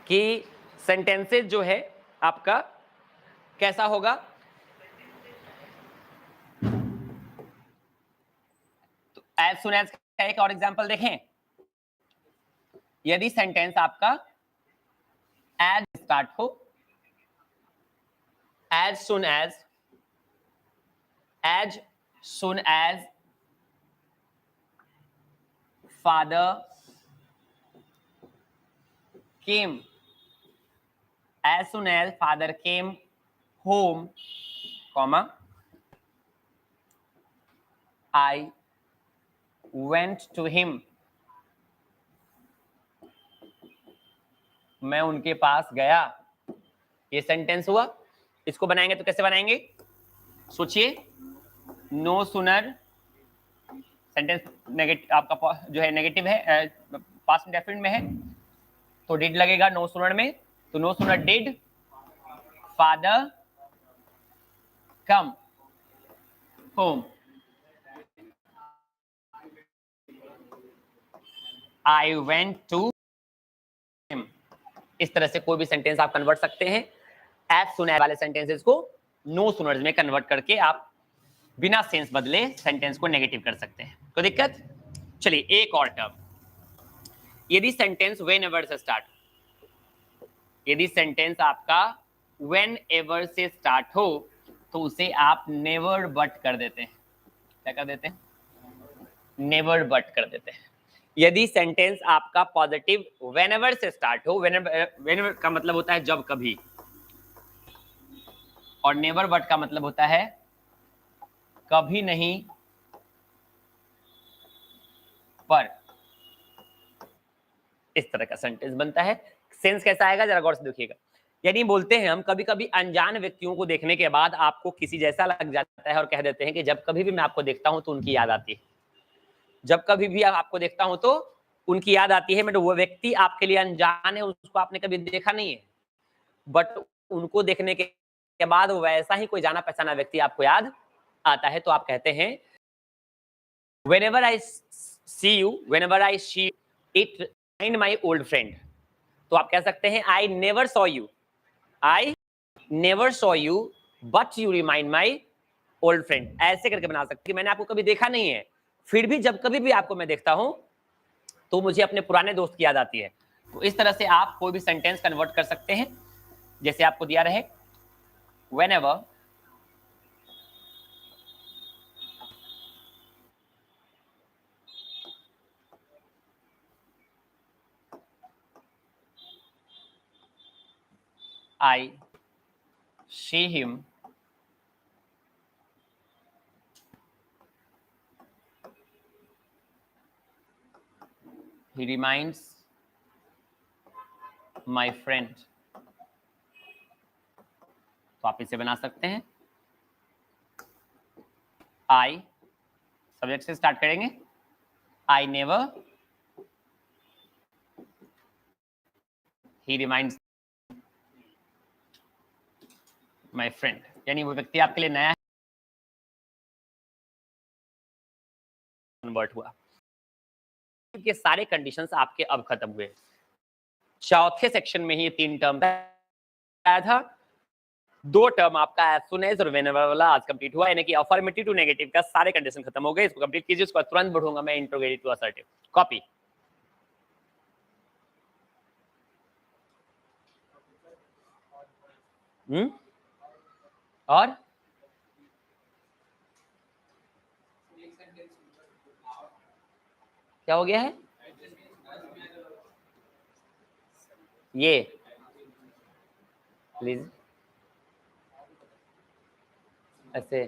कि सेंटेंसेस जो है आपका कैसा होगा। तो एज सुन एज का एक और एग्जांपल देखें। यदि सेंटेंस आपका एज स्टार्ट हो, as soon as father came, as soon as father came home, comma, I went to him, मैं उनके पास गया। ये सेंटेंस हुआ। इसको बनाएंगे तो कैसे बनाएंगे, सोचिए। नो सुनर, सेंटेंस नेगेटिव आपका जो है नेगेटिव है, पास्ट इंडेफिनिट में है, तो डिड लगेगा नो सुनर में। तो no sooner did father come home, I went to him. इस तरह से कोई भी सेंटेंस आप कन्वर्ट सकते हैं। एज सुन एज वाले सेंटेंसेस को नो सुनर्स में कन्वर्ट करके आप बिना सेंस बदले सेंटेंस को नेगेटिव कर सकते हैं। कोई दिक्कत? चलिए एक और टर्म, यदि सेंटेंस वेन एवर से स्टार्ट, यदि सेंटेंस आपका वेन एवर से स्टार्ट हो तो उसे आप नेवर बट कर देते हैं। क्या कर देते हैं? नेवर बट कर देते हैं। यदि सेंटेंस आपका पॉजिटिव व्हेनेवर से स्टार्ट हो, व्हेनेवर का मतलब होता है जब कभी, और नेवर बट का मतलब होता है कभी नहीं पर, इस तरह का सेंटेंस बनता है। सेंस कैसा आएगा जरा गौर से देखिएगा। यानी बोलते हैं हम कभी कभी अनजान व्यक्तियों को देखने के बाद आपको किसी जैसा लग जाता है और कह देते हैं कि जब कभी भी मैं आपको देखता हूं तो उनकी याद आती है, जब कभी भी आपको देखता हूं तो उनकी याद आती है। मतलब वो व्यक्ति आपके लिए अनजान है, उसको आपने कभी देखा नहीं है, बट उनको देखने के बाद वैसा ही कोई जाना पहचाना व्यक्ति आपको याद आता है। तो आप कहते हैं whenever I see you, whenever I see it remind my old friend। तो आप कह सकते हैं I never saw you, I never saw you but you remind my old friend। ऐसे करके बना सकते हैं, मैंने आपको कभी देखा नहीं है, फिर भी जब कभी भी आपको मैं देखता हूं तो मुझे अपने पुराने दोस्त की याद आती है। तो इस तरह से आप कोई भी सेंटेंस कन्वर्ट कर सकते हैं। जैसे आपको दिया रहे whenever I see him, he reminds my friend। तो आप इसे बना सकते हैं I, सब्जेक्ट से स्टार्ट करेंगे, I never, he reminds my friend। यानी वो व्यक्ति आपके लिए नया है, कन्वर्ट हुआ। ये सारे कंडीशंस आपके अब खत्म हुए। चौथे सेक्शन में ही 3 टर्म आया था, 2 टर्म आपका एज सुन एज और व्हेनेवर वाला आज कंप्लीट हुआ। यानी कि अफर्मेटिव टू नेगेटिव का सारे कंडीशन खत्म हो गए। इसको कंप्लीट कीजिए, उसको तुरंत बढ़ूंगा मैं इंट्रोगेटिव टू असर्टिव। कॉपी। और क्या हो गया है ये प्लीज ऐसे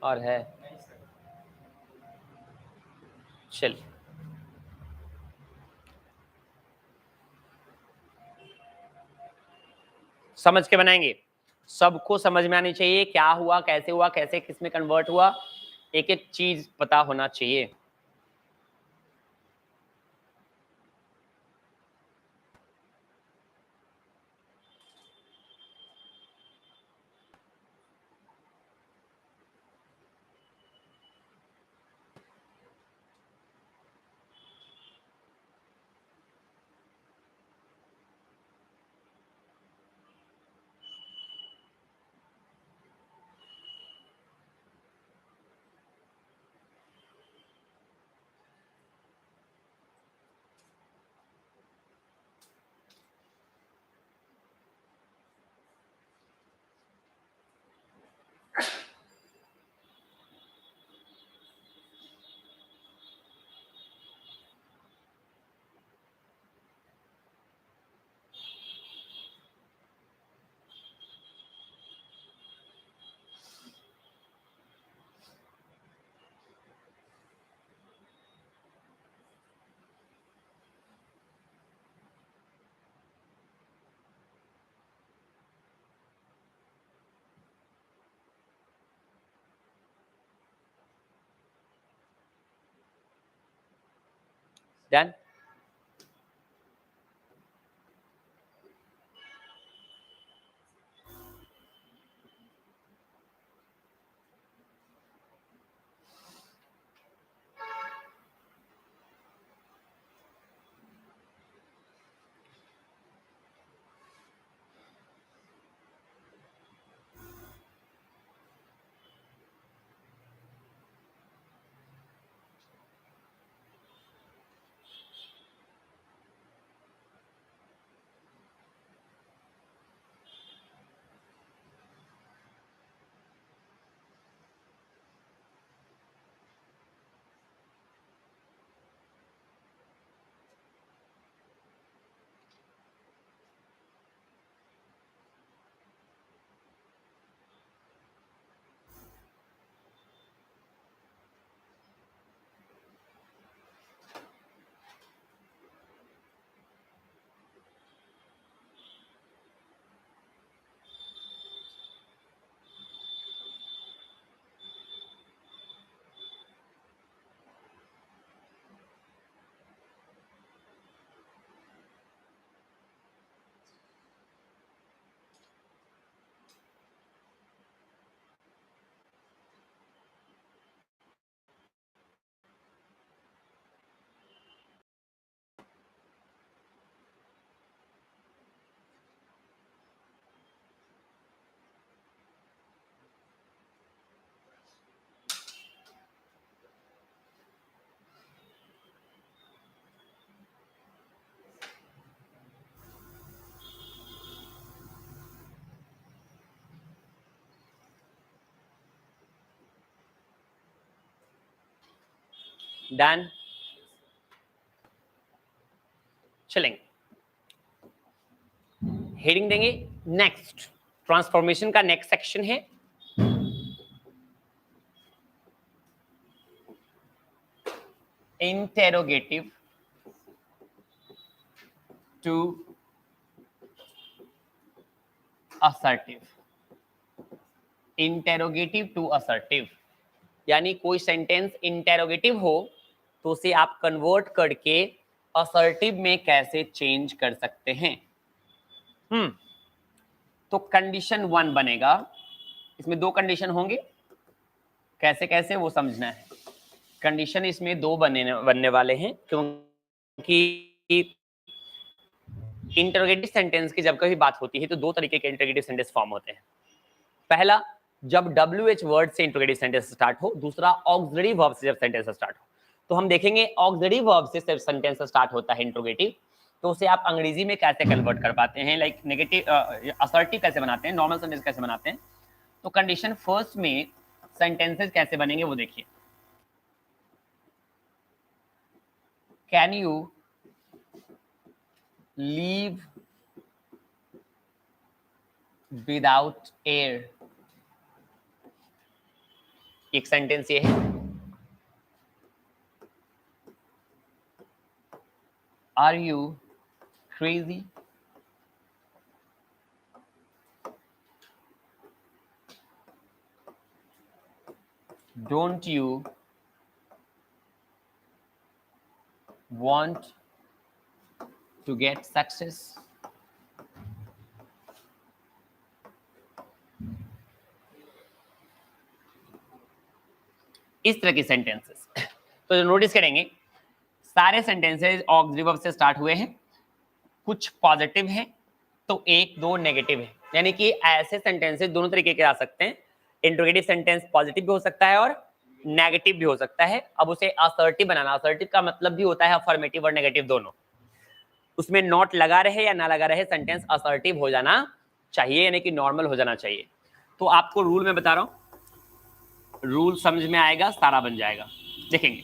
और है, चल समझ के बनाएंगे। सबको समझ में आनी चाहिए क्या हुआ, कैसे किस में कन्वर्ट हुआ, एक एक चीज पता होना चाहिए। डन। डन। चलेंगे, हेडिंग देंगे। नेक्स्ट ट्रांसफॉर्मेशन का नेक्स्ट सेक्शन है interrogative to assertive. Interrogative to assertive यानी कोई सेंटेंस इंटेरोगेटिव हो तो उसे आप कन्वर्ट करके असर्टिव में कैसे चेंज कर सकते हैं। तो कंडीशन 1 बनेगा, इसमें 2 कंडीशन होंगे, कैसे कैसे वो समझना है। कंडीशन इसमें 2 बनने वाले हैं क्योंकि इंटरोगेटिव सेंटेंस की जब कभी बात होती है तो 2 तरीके के इंटरोगेटिव सेंटेंस फॉर्म होते हैं। पहला, जब WH वर्ड से इंटरोगेटिव सेंटेंस स्टार्ट हो। दूसरा, ऑक्सिलरी वर्ब से जब सेंटेंस स्टार्ट हो। तो हम देखेंगे ऑक्सिलरी वर्ब से जब सेंटेंस स्टार्ट होता है इंटरोगेटिव, तो उसे आप अंग्रेजी में कैसे कन्वर्ट कर पाते हैं, लाइक नेगेटिव असर्टिव कैसे बनाते हैं, नॉर्मल सेंटेंस कैसे बनाते हैं। तो कंडीशन फर्स्ट में सेंटेंसेस कैसे बनेंगे वो देखिए। Can you live without air, एक सेंटेंस ये है। Are you crazy, don't you want to get success। इस तरह के सेंटेंसेस तो जो नोटिस करेंगे सारे सेंटेंसेस ऑक्सिलरी वर्ब से स्टार्ट हुए हैं, कुछ पॉजिटिव हैं तो 1-2 नेगेटिव है। यानी कि ऐसे सेंटेंसेस दोनों तरीके के आ सकते हैं। इंटरोगेटिव सेंटेंस पॉजिटिव भी हो सकता है और नेगेटिव भी हो सकता है। अब उसे असर्टिव बनाना, असर्टिव का मतलब भी होता है अफर्मेटिव और नेगेटिव दोनों। उसमें नॉट लगा रहे या ना लगा रहे, सेंटेंस असर्टिव हो जाना चाहिए, यानी कि नॉर्मल हो जाना चाहिए। तो आपको रूल में बता रहा हूं, रूल समझ में आएगा, सारा बन जाएगा। देखेंगे,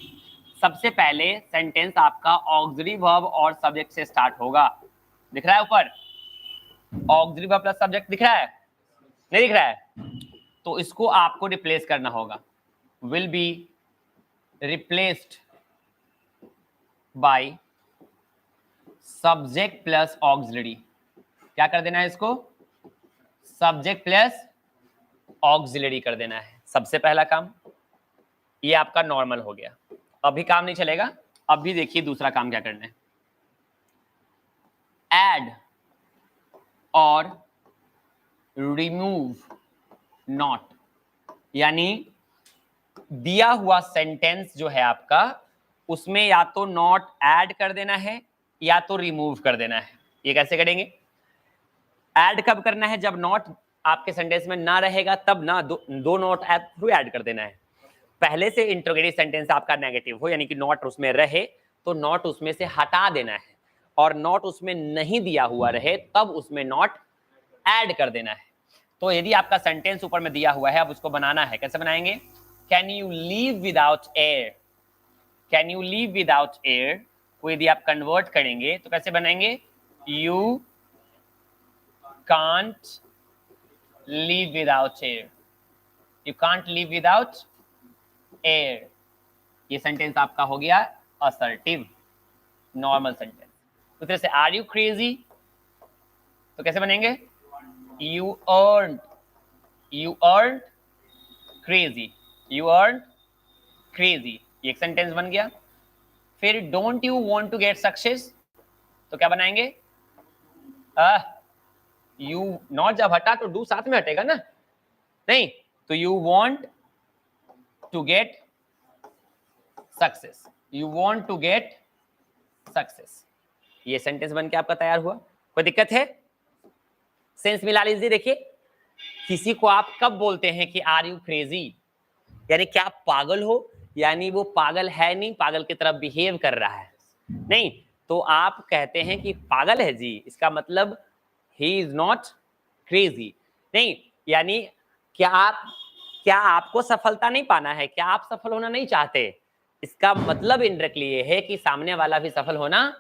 सबसे पहले सेंटेंस आपका ऑक्सिलरी वर्ब और सब्जेक्ट से स्टार्ट होगा। दिख रहा है ऊपर ऑक्सिलरी वर्ब प्लस सब्जेक्ट, दिख रहा है? नहीं दिख रहा है? तो इसको आपको रिप्लेस करना होगा। Will be replaced by subject plus auxiliary. क्या कर देना है इसको? सब्जेक्ट प्लस ऑक्सिलरी कर देना है। सबसे पहला काम ये आपका नॉर्मल हो गया। अभी काम नहीं चलेगा, अब भी देखिए दूसरा काम क्या करना है, एड और रिमूव नॉट, यानी दिया हुआ सेंटेंस जो है आपका उसमें या तो नॉट ऐड कर देना है या तो रिमूव कर देना है। ये कैसे करेंगे? ऐड कब करना है? जब नॉट आपके सेंटेंस में ना रहेगा तब ना दो नॉट थ्रू ऐड कर देना है। पहले से इंट्रोगेटिव सेंटेंस आपका नेगेटिव हो यानी कि नॉट उसमें रहे तो नॉट उसमें से हटा देना है, और नॉट उसमें नहीं दिया हुआ रहे तब उसमें नॉट ऐड कर देना है। तो यदि आपका सेंटेंस ऊपर में दिया हुआ है, अब उसको बनाना है, कैसे बनाएंगे? Can you live without air, can you live without air को यदि आप कन्वर्ट करेंगे तो कैसे बनाएंगे? You can't leave without air, you can't leave without air. ये सेंटेंस आपका हो गया असर्टिव नॉर्मल सेंटेंस। उस तरह से आर यू क्रेजी तो कैसे बनेंगे? You aren't, you aren't crazy, you aren't crazy, ये एक सेंटेंस बन गया। फिर don't you want to get success तो क्या बनाएंगे? यू नॉट जब हटा तो डू साथ में हटेगा ना, नहीं, तो you want to get success, you want to get success. ये सेंटेंस बन के आपका तैयार हुआ। कोई दिक्कत है? सेंस मिला लीजिए। देखिए किसी को आप कब बोलते हैं कि आर यू क्रेजी, यानी क्या आप पागल हो, यानी वो पागल है नहीं, पागल की तरफ बिहेव कर रहा है, नहीं, तो आप कहते हैं कि पागल है जी, इसका मतलब ही इज नॉट क्रेजी। नहीं, यानी क्या आपको सफलता नहीं पाना है, क्या आप सफल होना नहीं चाहते, इसका मतलब इनडायरेक्टली ये है कि सामने वाला भी सफल होना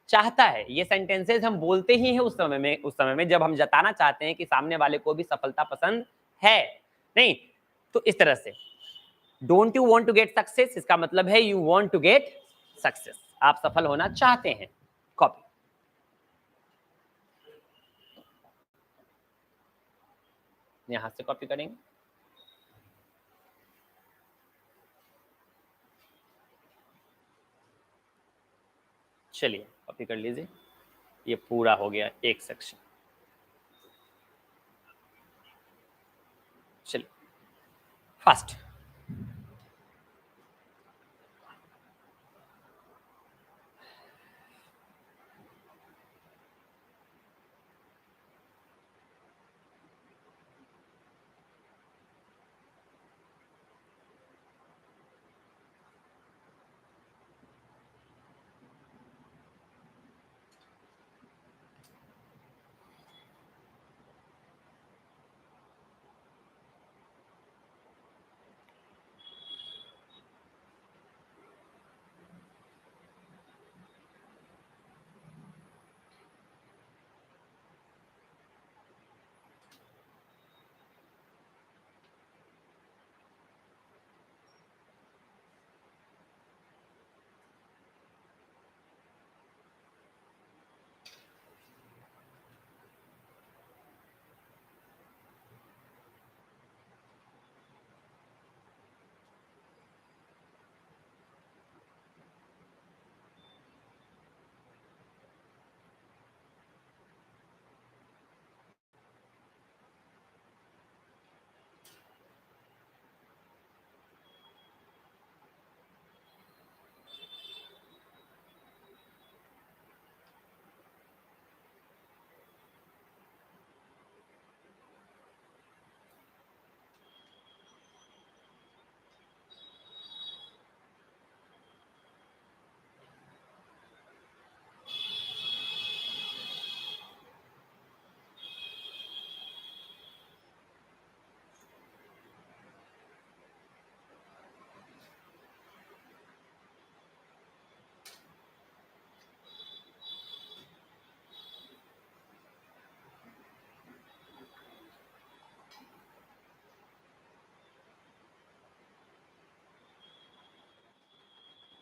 चाहता है। ये सेंटेंसेस हम बोलते ही हैं उस समय में जब हम जताना चाहते हैं कि सामने वाले को भी सफलता पसंद है, नहीं, तो इस तरह से don't you want to get success, इसका मतलब है you want to get success, आप सफल होना चाहते हैं। कॉपी, यहां से कॉपी करेंगे। चलिए कॉपी कर लीजिए, ये पूरा हो गया एक सेक्शन। चलिए फास्ट,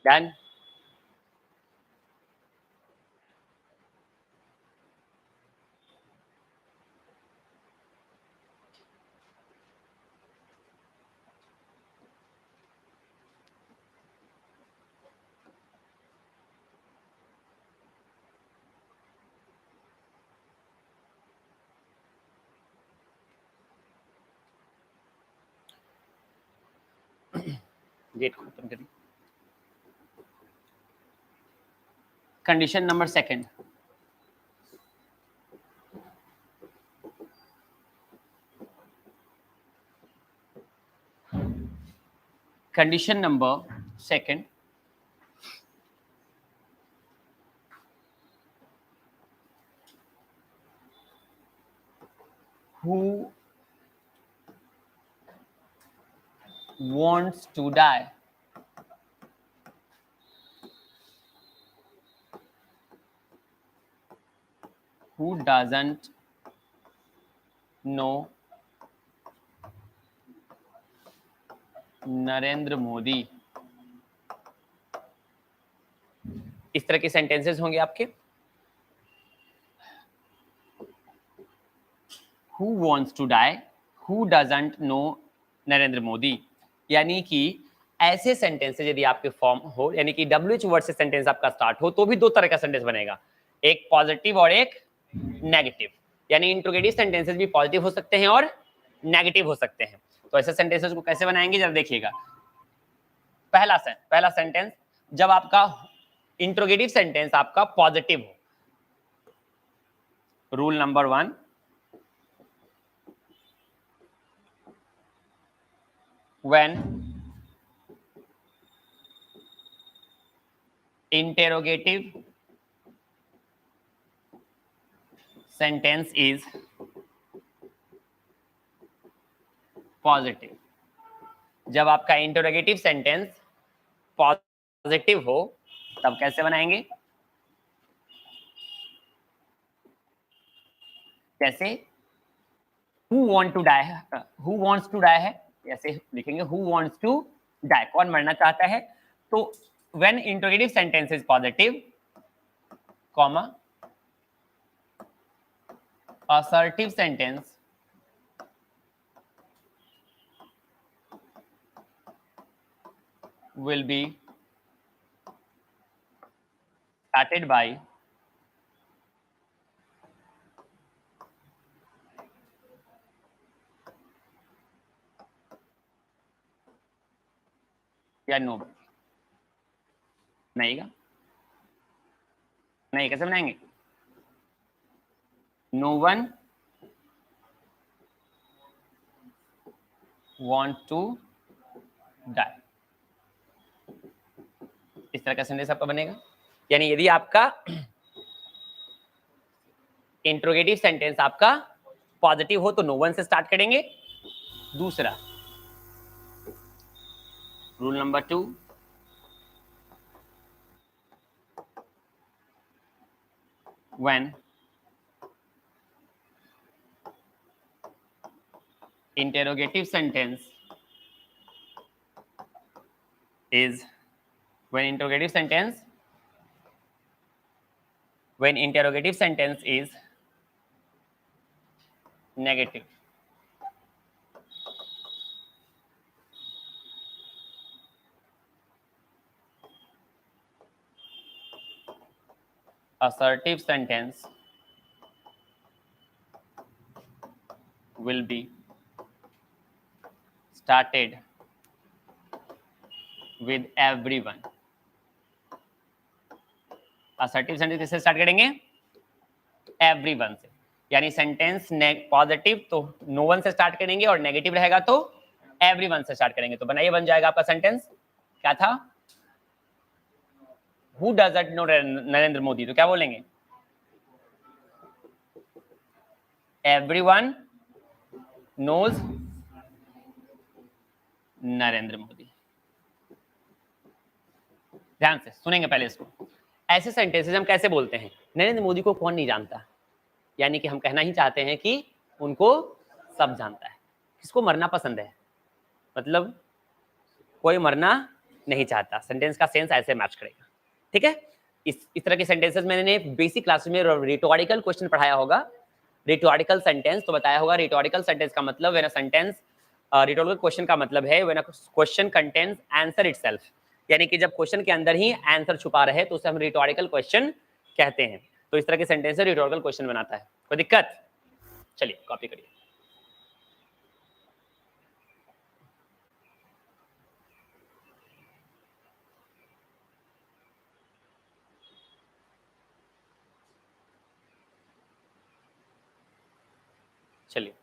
डन। गेट को ओपन करिए। Condition number second, condition number second, who wants to die? Who doesn't know Narendra Modi? इस तरह के सेंटेंसेस होंगे आपके। Who wants to die? Who doesn't know Narendra Modi? यानी कि ऐसे सेंटेंसेस यदि आपके फॉर्म हो, यानी कि WH वर्ड से सेंटेंस आपका स्टार्ट हो, तो भी दो तरह का सेंटेंस बनेगा, एक पॉजिटिव और एक नेगेटिव। यानी इंट्रोगेटिव सेंटेंसेस भी पॉजिटिव हो सकते हैं और नेगेटिव हो सकते हैं। तो ऐसे सेंटेंसेस को कैसे बनाएंगे जरा देखिएगा। पहला सेंटेंस, जब आपका इंट्रोगेटिव सेंटेंस आपका पॉजिटिव हो, rule number 1, when interrogative sentence is positive, जब आपका इंटरोगेटिव सेंटेंस पॉजिटिव हो तब कैसे बनाएंगे? जैसे who wants to die है, ऐसे लिखेंगे who wants to die, कौन मरना चाहता है। तो when interrogative sentence is positive, comma, assertive sentence will be started by या नो, नहीं का नहीं, कैसे बनाएंगे? No one want to die, इस तरह का सेंटेंस आपका बनेगा। यानी यदि आपका इंट्रोगेटिव सेंटेंस आपका पॉजिटिव हो तो नो वन से स्टार्ट करेंगे। दूसरा, rule number 2, when interrogative sentence is negative, assertive sentence will be started with everyone। assertive sentence किससे स्टार्ट करेंगे? everyone से। यानी सेंटेंस पॉजिटिव तो नो वन से स्टार्ट करेंगे और नेगेटिव रहेगा तो एवरीवन से स्टार्ट करेंगे। तो बनाइए, बन जाएगा आपका सेंटेंस, क्या था? Who doesn't know Narendra Modi, तो क्या बोलेंगे? Everyone knows Narendra Modi. ध्यान से सुनेंगे पहले इसको। ऐसे सेंटेंसेस हम कैसे बोलते हैं? नरेंद्र मोदी को कौन नहीं जानता, यानी कि हम कहना ही चाहते हैं कि उनको सब जानता है। किसको मरना पसंद है? मतलब कोई मरना नहीं चाहता। सेंटेंस का सेंस ऐसे मैच करेगा, ठीक है। इस तरह के सेंटेंसेस मैंने बेसिक क्लास में रिटोरिकल क्वेश्चन पढ़ाया होगा, रिटोरिकल सेंटेंस तो बताया होगा। रिटोरिकल सेंटेंस का मतलब when a sentence, rhetorical question का मतलब है when a question contains answer itself, यानी कि जब क्वेश्चन के अंदर ही आंसर छुपा रहे तो उसे हम रिटोरिकल क्वेश्चन कहते हैं। तो इस तरह के सेंटेंस से रिटोरिकल क्वेश्चन बनाता है। कोई दिक्कत? चलिए कॉपी करिए। चलिए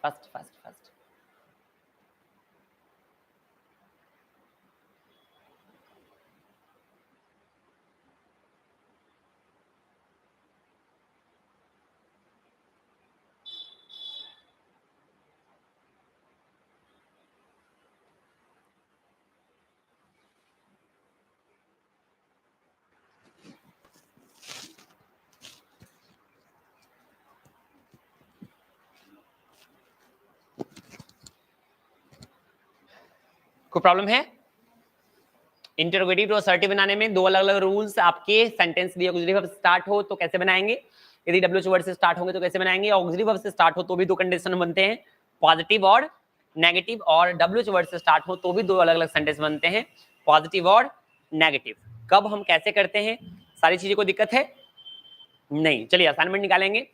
फास्ट फास्ट फास्ट। कोई प्रॉब्लम है? इंटरोगेटिव टू असर्टिव बनाने में दो अलग अलग रूल्स आपके सेंटेंस भी ऑक्सिलरी वर्ब स्टार्ट हो तो कैसे बनाएंगे, यदि डब्ल्यूएच वर्ड से स्टार्ट होंगे तो कैसे बनाएंगे, ऑक्सिलरी वर्ब से स्टार्ट हो तो भी दो कंडीशन बनते हैं, पॉजिटिव और नेगेटिव, और डब्ल्यूएच वर्ड से स्टार्ट हो तो भी दो अलग अलग सेंटेंस बनते हैं, पॉजिटिव और नेगेटिव। कब हम कैसे करते हैं, सारी चीजों को दिक्कत है नहीं? चलिए असाइनमेंट निकालेंगे।